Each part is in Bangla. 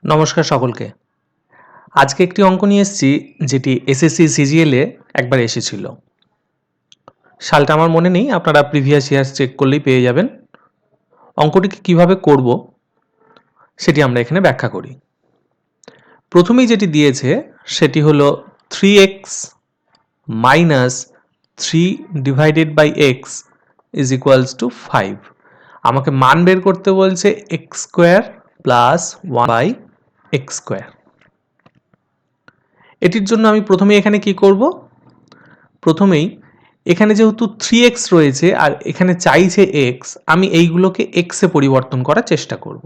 নমস্কার সকলকে। আজকে একটি অঙ্ক নিয়ে এসেছি যেটি এসএসসি সিজিএল এ একবার এসেছিল। সালটা আমার মনে নেই, আপনারা প্রিভিয়াস ইয়ার্স চেক করলেই পেয়ে যাবেন। অঙ্কটিকে কিভাবে করব সেটি আমরা এখানে ব্যাখ্যা করি। প্রথমেই যেটি দিয়েছে সেটি হলো 3x minus 3 divided by x is equals to 5। আমাকে মান বের করতে বলছে x square plus 1 by x square. এটির জন্য আমি প্রথমেই এখানে কি করব, প্রথমেই এখানে যেহেতু 3x রয়েছে আর এখানে চাইছে x, আমি এইগুলোকে x এ পরিবর্তন করার চেষ্টা করব।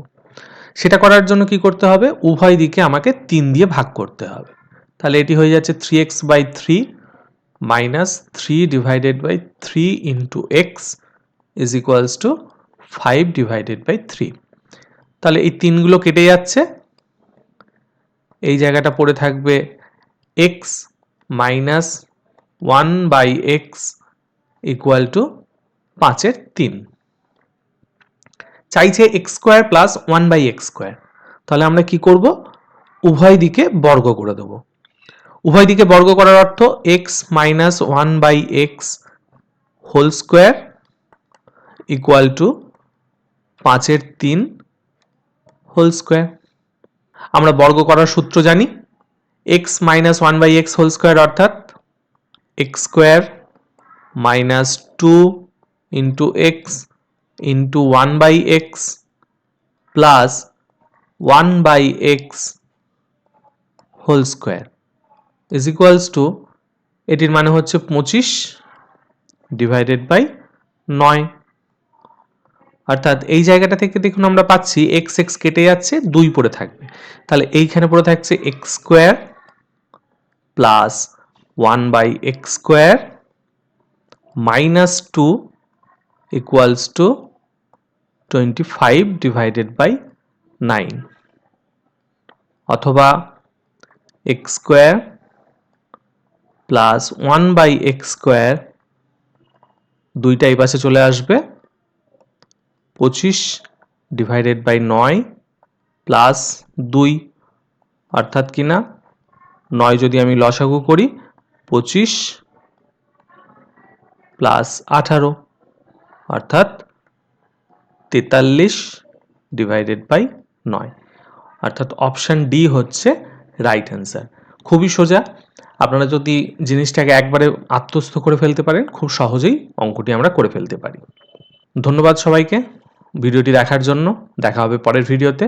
সেটা করার জন্য কি করতে হবে, উভয় দিকে আমাকে 3 দিয়ে ভাগ করতে হবে। তাহলে এটি হয়ে যাচ্ছে 3x by 3 minus 3 divided by 3 into x is equals to 5 divided by 3। তাহলে এই 3গুলো কেটে যাচ্ছে, এই জায়গাটা পড়ে থাকবে x minus 1 by x equal to 5-এর 3। চাইছে x square plus 1 by x square. তাহলে আমরা কি করব, উভয় দিকে বর্গ করে দেব। উভয় দিকে বর্গ করার অর্থ x minus 1 by x whole square equal to 5-এর 3 হোল স্কোয়ার। আমরা বর্গ করার সূত্র জানি, x minus 1 by x whole square অর্থাৎ x square minus 2 into x into 1 by x plus 1 by x whole square is equals to, এটির মানে হচ্ছে 25 ডিভাইডেড বাই 9। অর্থাৎ এই জায়গাটা থেকে দেখুন আমরা পাচ্ছি এক্স এক্স কেটে যাচ্ছে, 2 পড়ে থাকবে। তাহলে এইখানে পড়ে থাকছে x square plus 1 by x square minus 2 equals to 25 divided by 9, অথবা x square plus 1 by x square, 2টা এই পাশে চলে আসবে, 25 ডিভাইডেড বাই 9 প্লাস 2, অর্থাৎ কিনা 9 যদি আমি লসাগু করি 25 প্লাস 18 অর্থাৎ 43 ডিভাইডেড বাই 9। অর্থাৎ অপশান ডি হচ্ছে রাইট অ্যান্সার। খুবই সোজা, আপনারা যদি জিনিসটাকে একবারে আত্মস্থ করে ফেলতে পারেন খুব সহজেই অঙ্কটি আমরা করে ফেলতে পারি। ধন্যবাদ সবাইকে ভিডিওটি দেখার জন্য। দেখা হবে পরের ভিডিওতে।